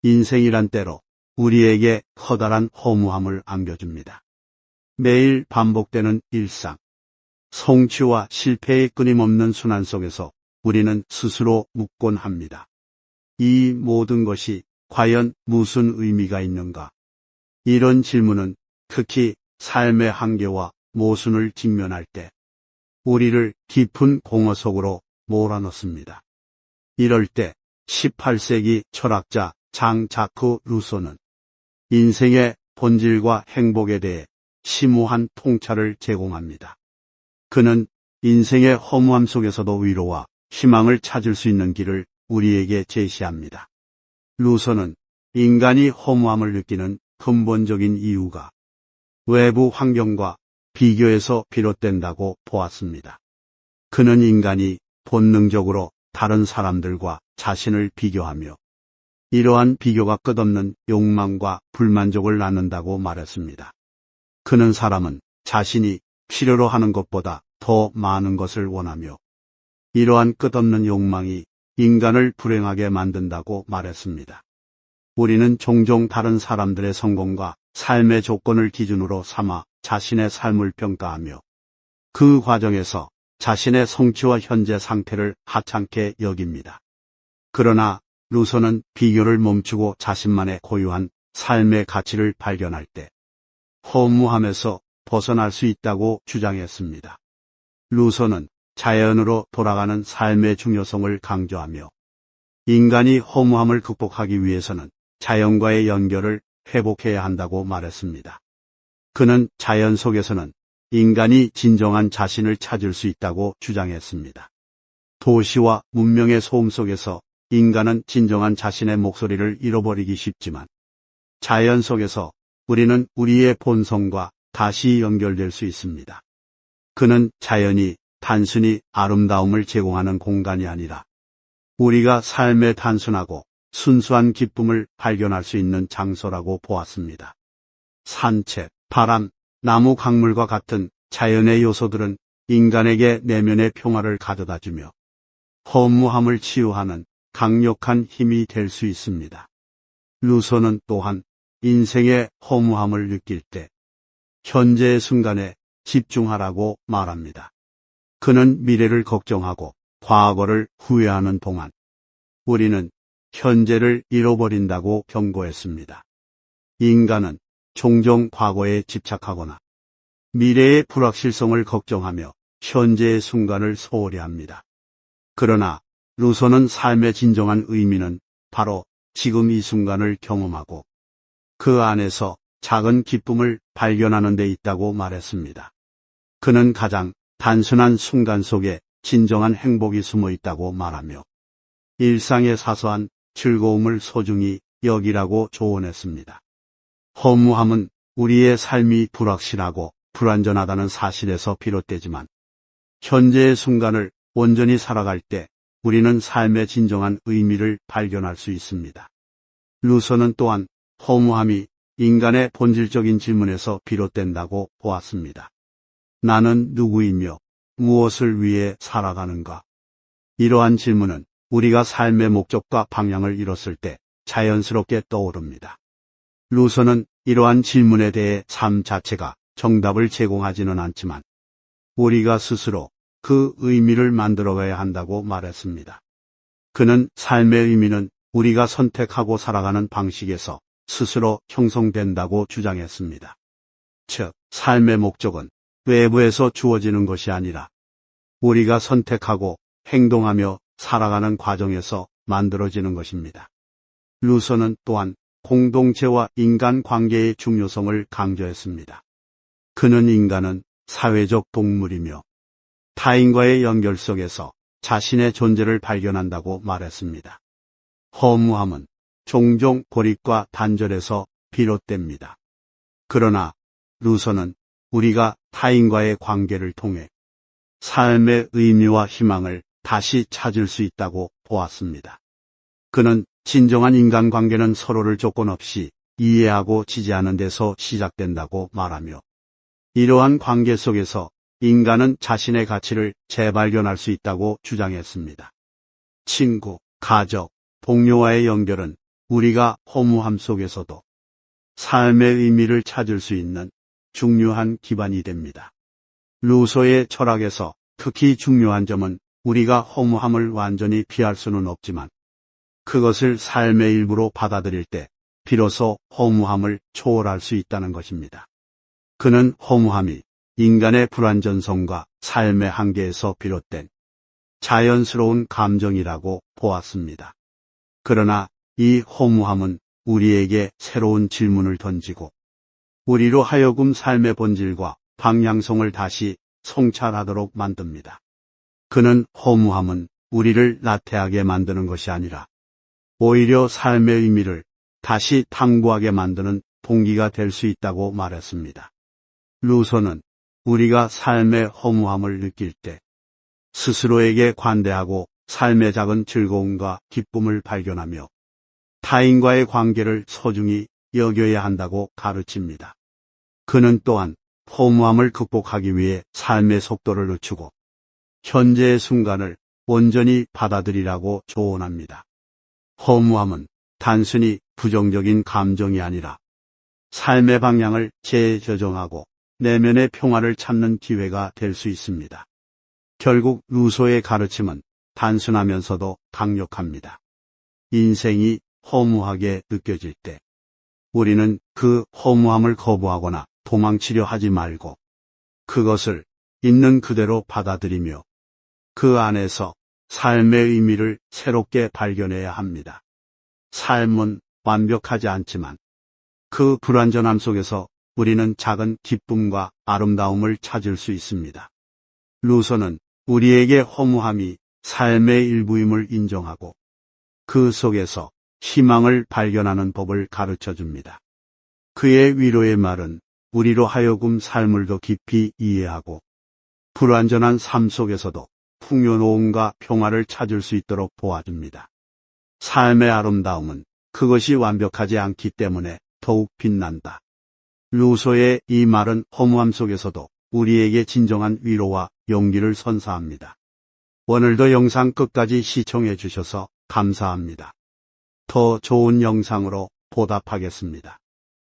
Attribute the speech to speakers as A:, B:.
A: 인생이란 때로 우리에게 커다란 허무함을 안겨줍니다. 매일 반복되는 일상, 성취와 실패의 끊임없는 순환 속에서 우리는 스스로 묻곤 합니다. 이 모든 것이 과연 무슨 의미가 있는가? 이런 질문은 특히 삶의 한계와 모순을 직면할 때 우리를 깊은 공허 속으로 몰아넣습니다. 이럴 때 18세기 철학자 장 자크 루소는 인생의 본질과 행복에 대해 심오한 통찰을 제공합니다. 그는 인생의 허무함 속에서도 위로와 희망을 찾을 수 있는 길을 우리에게 제시합니다. 루소는 인간이 허무함을 느끼는 근본적인 이유가 외부 환경과 비교에서 비롯된다고 보았습니다. 그는 인간이 본능적으로 다른 사람들과 자신을 비교하며 이러한 비교가 끝없는 욕망과 불만족을 낳는다고 말했습니다. 그는 사람은 자신이 필요로 하는 것보다 더 많은 것을 원하며 이러한 끝없는 욕망이 인간을 불행하게 만든다고 말했습니다. 우리는 종종 다른 사람들의 성공과 삶의 조건을 기준으로 삼아 자신의 삶을 평가하며 그 과정에서 자신의 성취와 현재 상태를 하찮게 여깁니다. 그러나 루소는 비교를 멈추고 자신만의 고유한 삶의 가치를 발견할 때 허무함에서 벗어날 수 있다고 주장했습니다. 루소는 자연으로 돌아가는 삶의 중요성을 강조하며 인간이 허무함을 극복하기 위해서는 자연과의 연결을 회복해야 한다고 말했습니다. 그는 자연 속에서는 인간이 진정한 자신을 찾을 수 있다고 주장했습니다. 도시와 문명의 소음 속에서 인간은 진정한 자신의 목소리를 잃어버리기 쉽지만 자연 속에서 우리는 우리의 본성과 다시 연결될 수 있습니다. 그는 자연이 단순히 아름다움을 제공하는 공간이 아니라 우리가 삶의 단순하고 순수한 기쁨을 발견할 수 있는 장소라고 보았습니다. 산책, 바람, 나무 강물과 같은 자연의 요소들은 인간에게 내면의 평화를 가져다주며 허무함을 치유하는 강력한 힘이 될 수 있습니다. 루소는 또한 인생의 허무함을 느낄 때 현재의 순간에 집중하라고 말합니다. 그는 미래를 걱정하고 과거를 후회하는 동안 우리는 현재를 잃어버린다고 경고했습니다. 인간은 종종 과거에 집착하거나 미래의 불확실성을 걱정하며 현재의 순간을 소홀히 합니다. 그러나 루소는 삶의 진정한 의미는 바로 지금 이 순간을 경험하고 그 안에서 작은 기쁨을 발견하는 데 있다고 말했습니다. 그는 가장 단순한 순간 속에 진정한 행복이 숨어 있다고 말하며 일상의 사소한 즐거움을 소중히 여기라고 조언했습니다. 허무함은 우리의 삶이 불확실하고 불완전하다는 사실에서 비롯되지만 현재의 순간을 온전히 살아갈 때 우리는 삶의 진정한 의미를 발견할 수 있습니다. 루소는 또한 허무함이 인간의 본질적인 질문에서 비롯된다고 보았습니다. 나는 누구이며 무엇을 위해 살아가는가? 이러한 질문은 우리가 삶의 목적과 방향을 잃었을 때 자연스럽게 떠오릅니다. 루소는 이러한 질문에 대해 삶 자체가 정답을 제공하지는 않지만 우리가 스스로 그 의미를 만들어가야 한다고 말했습니다. 그는 삶의 의미는 우리가 선택하고 살아가는 방식에서 스스로 형성된다고 주장했습니다. 즉, 삶의 목적은 외부에서 주어지는 것이 아니라 우리가 선택하고 행동하며 살아가는 과정에서 만들어지는 것입니다. 루소는 또한 공동체와 인간관계의 중요성을 강조했습니다. 그는 인간은 사회적 동물이며 타인과의 연결 속에서 자신의 존재를 발견한다고 말했습니다. 허무함은 종종 고립과 단절에서 비롯됩니다. 그러나 루소는 우리가 타인과의 관계를 통해 삶의 의미와 희망을 다시 찾을 수 있다고 보았습니다. 그는 진정한 인간관계는 서로를 조건 없이 이해하고 지지하는 데서 시작된다고 말하며 이러한 관계 속에서 인간은 자신의 가치를 재발견할 수 있다고 주장했습니다. 친구, 가족, 동료와의 연결은 우리가 허무함 속에서도 삶의 의미를 찾을 수 있는 중요한 기반이 됩니다. 루소의 철학에서 특히 중요한 점은 우리가 허무함을 완전히 피할 수는 없지만 그것을 삶의 일부로 받아들일 때 비로소 허무함을 초월할 수 있다는 것입니다. 그는 허무함이 인간의 불완전성과 삶의 한계에서 비롯된 자연스러운 감정이라고 보았습니다. 그러나 이 허무함은 우리에게 새로운 질문을 던지고 우리로 하여금 삶의 본질과 방향성을 다시 성찰하도록 만듭니다. 그는 허무함은 우리를 나태하게 만드는 것이 아니라 오히려 삶의 의미를 다시 탐구하게 만드는 동기가 될 수 있다고 말했습니다. 루소는 우리가 삶의 허무함을 느낄 때 스스로에게 관대하고 삶의 작은 즐거움과 기쁨을 발견하며 타인과의 관계를 소중히 여겨야 한다고 가르칩니다. 그는 또한 허무함을 극복하기 위해 삶의 속도를 늦추고 현재의 순간을 온전히 받아들이라고 조언합니다. 허무함은 단순히 부정적인 감정이 아니라 삶의 방향을 재조정하고 내면의 평화를 찾는 기회가 될 수 있습니다. 결국 루소의 가르침은 단순하면서도 강력합니다. 인생이 허무하게 느껴질 때 우리는 그 허무함을 거부하거나 도망치려 하지 말고 그것을 있는 그대로 받아들이며 그 안에서 삶의 의미를 새롭게 발견해야 합니다. 삶은 완벽하지 않지만 그 불완전함 속에서 우리는 작은 기쁨과 아름다움을 찾을 수 있습니다. 루소는 우리에게 허무함이 삶의 일부임을 인정하고 그 속에서 희망을 발견하는 법을 가르쳐 줍니다. 그의 위로의 말은 우리로 하여금 삶을 더 깊이 이해하고 불완전한 삶 속에서도 풍요로움과 평화를 찾을 수 있도록 도와줍니다. 삶의 아름다움은 그것이 완벽하지 않기 때문에 더욱 빛난다. 루소의 이 말은 허무함 속에서도 우리에게 진정한 위로와 용기를 선사합니다. 오늘도 영상 끝까지 시청해 주셔서 감사합니다. 더 좋은 영상으로 보답하겠습니다.